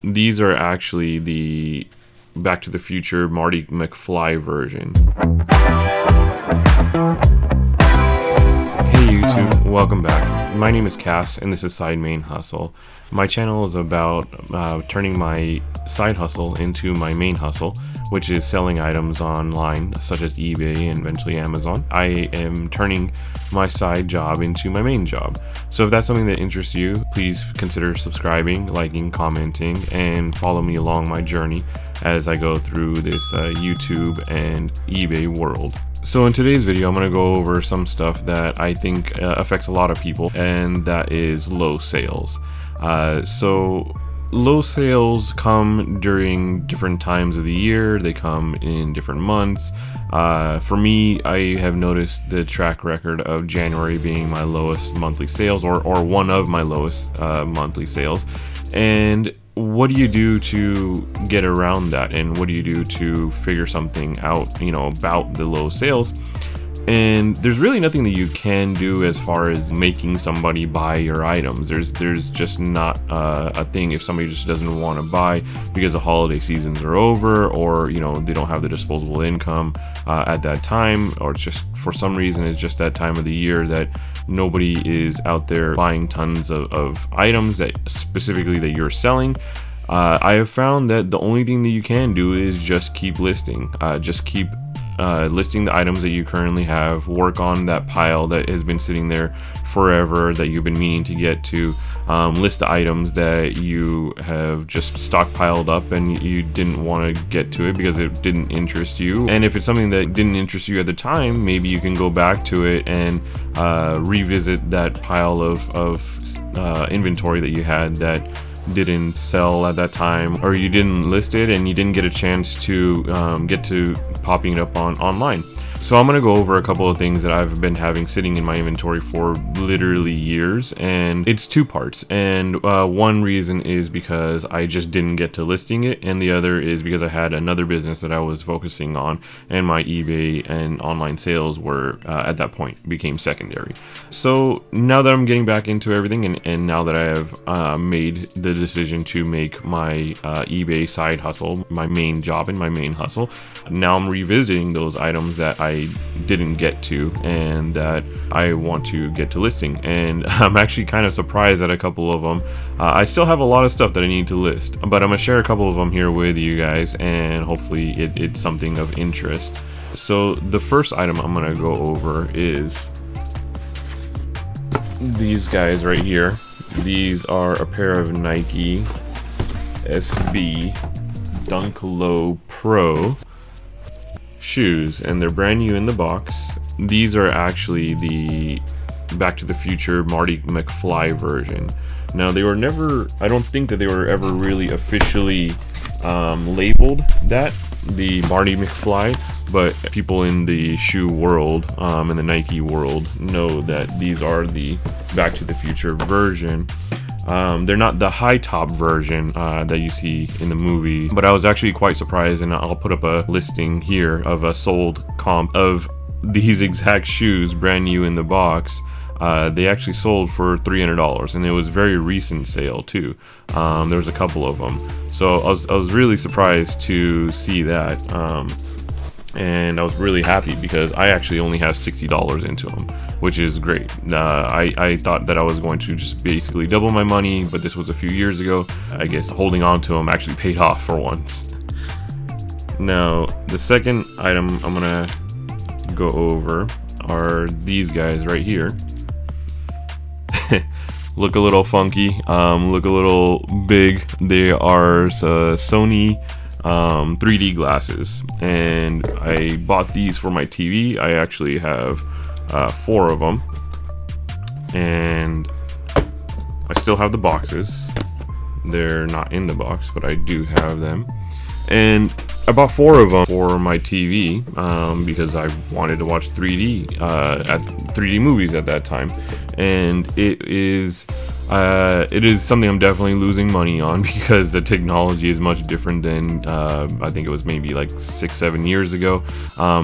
These are actually the Back to the Future Marty McFly version. Hey YouTube, welcome back. My name is Kas and this is Side Main Hustle. My channel is about turning my side hustle into my main hustle, which is selling items online such as eBay and eventually Amazon. I am turning my side job into my main job. So if that's something that interests you, please consider subscribing, liking, commenting, and follow me along my journey as I go through this YouTube and eBay world. So in today's video, I'm going to go over some stuff that I think affects a lot of people, and that is low sales. So low sales come during different times of the year. They come in different months. For me, I have noticed the track record of January being my lowest monthly sales, or one of my lowest monthly sales. And what do you do to get around that? And what do you do to figure something out, about the low sales? And there's really nothing that you can do as far as making somebody buy your items. There's just not a thing if somebody just doesn't want to buy because the holiday seasons are over, or they don't have the disposable income at that time, or it's just for some reason it's just that time of the year that nobody is out there buying tons of items that specifically that you're selling. I have found that the only thing that you can do is just keep listing. Just keep listing the items that you currently have. Work on that pile that has been sitting there forever that you've been meaning to get to. List the items that you have just stockpiled up and you didn't want to get to it because it didn't interest you. And if it's something that didn't interest you at the time, maybe you can go back to it and revisit that pile of inventory that you had that didn't sell at that time, or you didn't list it and you didn't get a chance to get to popping it up online. So I'm gonna go over a couple of things that I've been having sitting in my inventory for literally years, and it's two parts. And one reason is because I just didn't get to listing it, and the other is because I had another business that I was focusing on, and my eBay and online sales were at that point became secondary. So now that I'm getting back into everything, and now that I have made the decision to make my eBay side hustle my main job and my main hustle, now I'm revisiting those items that I didn't get to and that I want to get to listing. And I'm actually kind of surprised at a couple of them. I still have a lot of stuff that I need to list, but I'm gonna share a couple of them here with you guys, and hopefully it's something of interest. So the first item I'm gonna go over is these guys right here. These are a pair of Nike SB Dunk Low Pro shoes, and they're brand new in the box. These are actually the Back to the Future Marty McFly version. Now, they were never, I don't think that they were ever really officially labeled that, the Marty McFly, but people in the shoe world, in the Nike world, know that these are the Back to the Future version. They're not the high top version that you see in the movie, but I was actually quite surprised, and I'll put up a listing here of a sold comp of these exact shoes, brand new in the box. They actually sold for $300, and it was a very recent sale too. There was a couple of them, so I was really surprised to see that. And I was really happy because I actually only have $60 into them, which is great. I thought that I was going to just basically double my money, but this was a few years ago. I guess holding on to them actually paid off for once. Now, the second item I'm gonna go over are these guys right here. Look a little funky, look a little big. They are Sony 3D glasses, and I bought these for my TV. I actually have 4 of them, and I still have the boxes. They're not in the box, but I do have them, and I bought 4 of them for my TV because I wanted to watch 3D movies at that time, and it is something I'm definitely losing money on because the technology is much different than I think it was maybe like 6-7 years ago.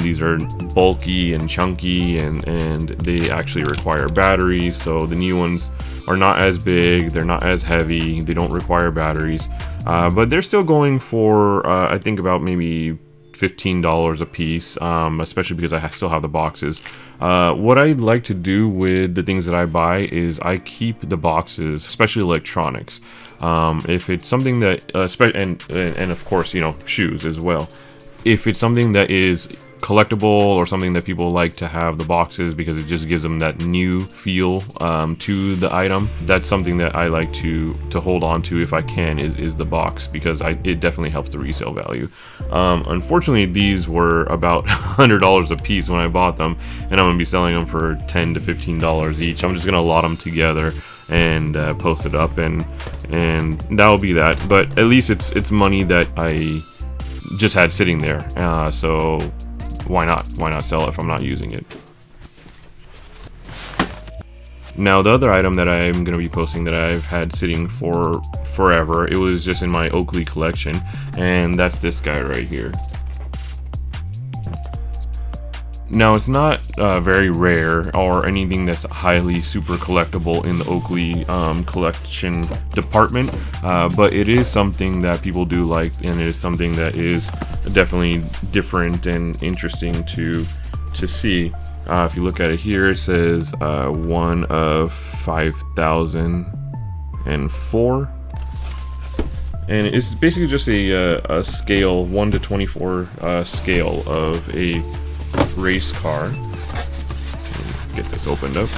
These are bulky and chunky, and they actually require batteries. So the new ones are not as big, they're not as heavy, they don't require batteries. but they're still going for I think about maybe $15 a piece, especially because I still have the boxes. What I like to do with the things that I buy is I keep the boxes, especially electronics. If it's something that, and of course, you know, shoes as well. If it's something that is collectible or something that people like to have the boxes because it just gives them that new feel to the item, that's something that I like to hold on to if I can, is the box, because it definitely helps the resale value. Unfortunately, these were about $100 a piece when I bought them, and I'm gonna be selling them for $10 to $15 each. I'm just gonna lot them together and post it up, and that'll be that. But at least it's money that I just had sitting there, so why not sell it if I'm not using it. Now, the other item that I'm going to be posting that I've had sitting for forever, it was just in my Oakley collection, and that's this guy right here. Now, it's not very rare or anything that's highly super collectible in the Oakley collection department, but it is something that people do like, and it is something that is definitely different and interesting to see. If you look at it here, it says 1 of 5,004, and it's basically just a scale, 1 to 24 scale of a race car. Let's get this opened up.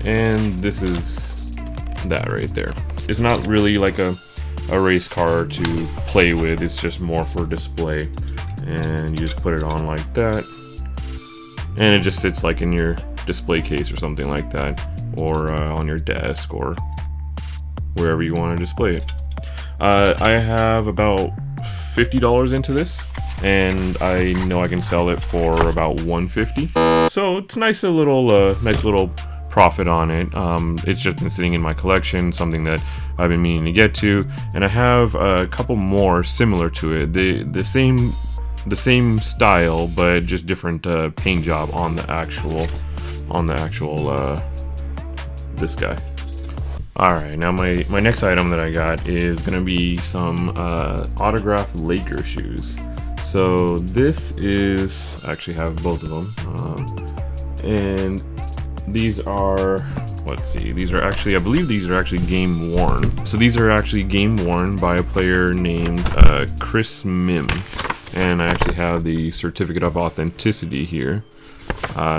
And this is that right there. It's not really like a race car to play with, it's just more for display. And you just put it on like that, and it just sits like in your display case or something like that, or on your desk or wherever you want to display it. I have about $50 into this, and I know I can sell it for about $150. So it's nice little profit on it. It's just been sitting in my collection, something that I've been meaning to get to, and I have a couple more similar to it. The same style, but just different paint job on the actual this guy. Alright, now my next item that I got is gonna be some autographed Laker shoes. So this is, I actually have both of them, and these are, let's see, these are actually, I believe these are actually game worn. So these are actually game worn by a player named Chris Mim, and I actually have the certificate of authenticity here.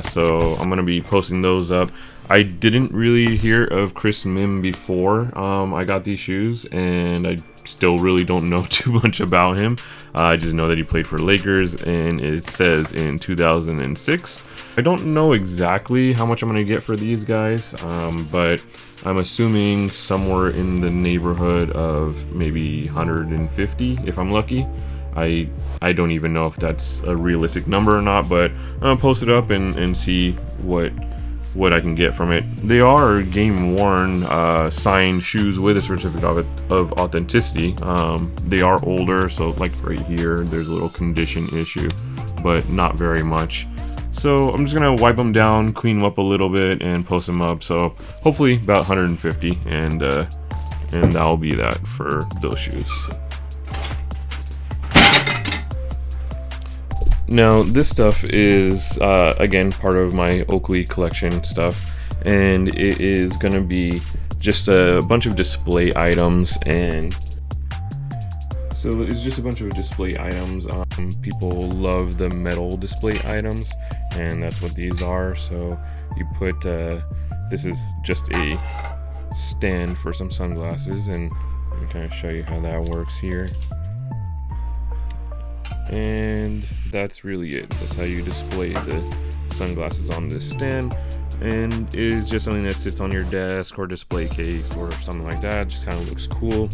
So I'm gonna be posting those up. I didn't really hear of Chris Mim before I got these shoes, and I still really don't know too much about him. I just know that he played for Lakers, and it says in 2006. I don't know exactly how much I'm gonna get for these guys, but I'm assuming somewhere in the neighborhood of maybe 150 if I'm lucky. I don't even know if that's a realistic number or not, but I'm gonna post it up and see what I can get from it. They are game worn signed shoes with a certificate of authenticity. They are older, so like right here there's a little condition issue, but not very much. So I'm just gonna wipe them down, clean them up a little bit, and post them up. So hopefully about 150, and that'll be that for those shoes. Now this stuff is again part of my Oakley collection stuff, and it is gonna be just a bunch of display items. And so it's just a bunch of display items. People love the metal display items, and that's what these are. So you put this is just a stand for some sunglasses, and let me kind of show you how that works here. And that's really it. That's how you display the sunglasses on this stand, and it's just something that sits on your desk or display case or something like that. Just kind of looks cool.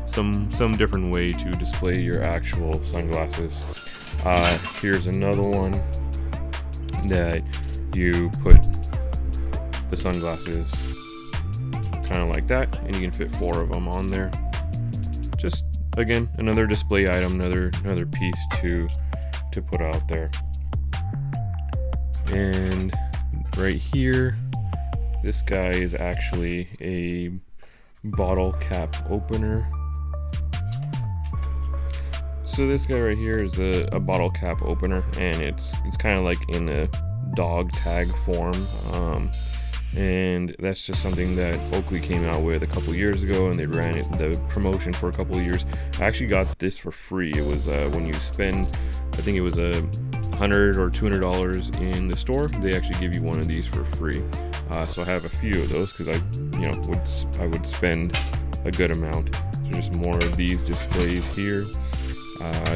Some different way to display your actual sunglasses. Here's another one that you put the sunglasses kind of like that, and you can fit 4 of them on there. Just again, another display item, another piece to put out there. And right here This guy is actually a bottle cap opener. So this guy right here is a bottle cap opener, and it's kind of like in a dog tag form, and that's just something that Oakley came out with a couple years ago, and they ran it the promotion for a couple of years. I actually got this for free. It was when you spend, I think it was $100 or $200 in the store, they actually give you one of these for free. So I have a few of those because I would spend a good amount. So just more of these displays here.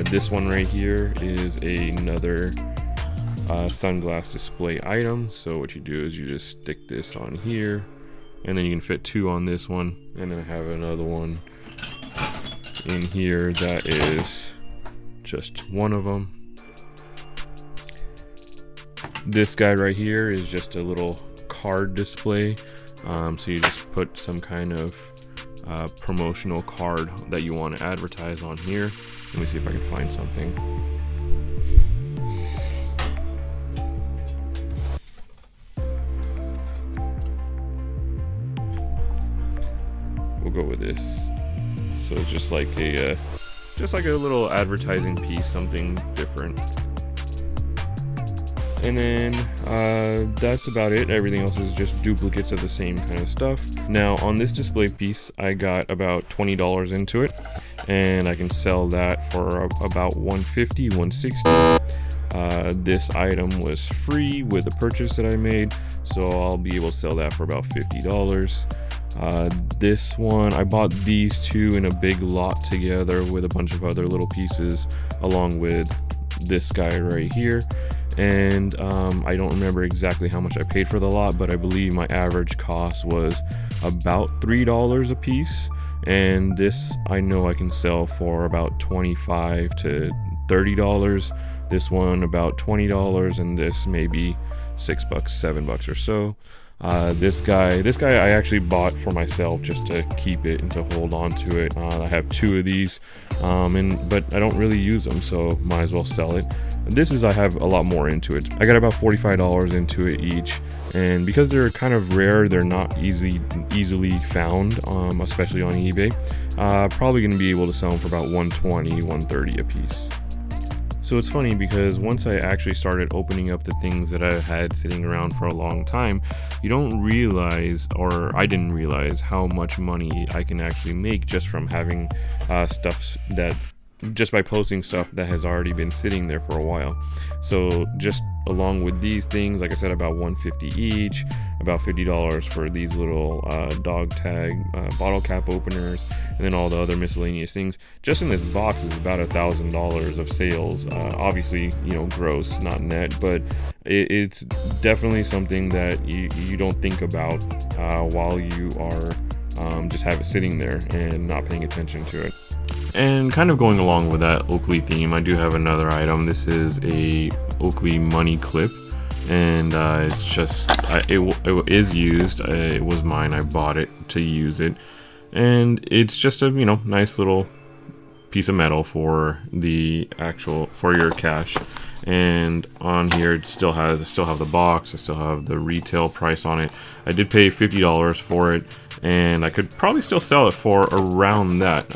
This one right here is another sunglass display item. So what you do is you just stick this on here, and then you can fit two on this one, and then I have another one in here that is just one of them. This guy right here is just a little card display. So you just put some kind of promotional card that you want to advertise on here. Let me see if I can find something. We'll go with this. So it's just like a little advertising piece, something different. And then that's about it. Everything else is just duplicates of the same kind of stuff. Now on this display piece, I got about $20 into it, and I can sell that for about $150, $160. This item was free with a purchase that I made, so I'll be able to sell that for about $50. This one, I bought these two in a big lot together with a bunch of other little pieces along with this guy right here. And I don't remember exactly how much I paid for the lot, but I believe my average cost was about $3 a piece. And this I know I can sell for about $25 to $30. This one about $20, and this maybe $6, $7 or so. This guy I actually bought for myself just to keep it and to hold on to it. I have two of these, but I don't really use them, so might as well sell it. I have a lot more into it. I got about $45 into it each, and because they're kind of rare, they're not easily found, especially on eBay. Probably going to be able to sell them for about $120, $130 a piece. So it's funny because once I actually started opening up the things that I had sitting around for a long time, you don't realize, or I didn't realize, how much money I can actually make just from having just by posting stuff that has already been sitting there for a while. So just along with these things, like I said, about $150 each, about $50 for these little dog tag bottle cap openers, and then all the other miscellaneous things. Just in this box is about $1,000 of sales. Obviously, gross, not net, but it's definitely something that you don't think about while you are just have it sitting there and not paying attention to it. And kind of going along with that Oakley theme, I do have another item. This is a Oakley money clip, and it's just it is used. It was mine. I bought it to use it, and it's just a nice little piece of metal for your cash. And on here it still have the box. I still have the retail price on it. I did pay $50 for it, and I could probably still sell it for around that.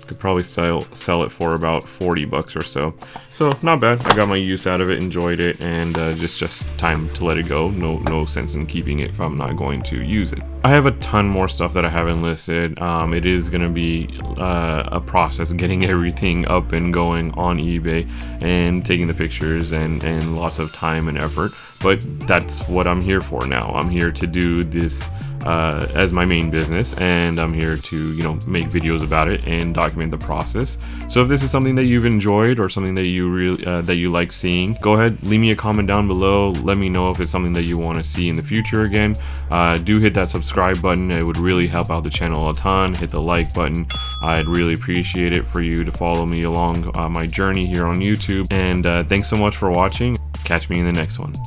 Could probably sell it for about $40 or so. So not bad. I got my use out of it, enjoyed it, and just time to let it go. No sense in keeping it if I'm not going to use it. I have a ton more stuff that I haven't listed. It is going to be a process getting everything up and going on eBay and taking the pictures and lots of time and effort. But that's what I'm here for now. I'm here to do this as my main business, and I'm here to make videos about it and document the process. So if this is something that you've enjoyed or something that you like seeing, go ahead, leave me a comment down below. Let me know if it's something that you want to see in the future again. Do hit that subscribe button. It would really help out the channel a ton. Hit the like button. I'd really appreciate it for you to follow me along my journey here on YouTube. And thanks so much for watching. Catch me in the next one.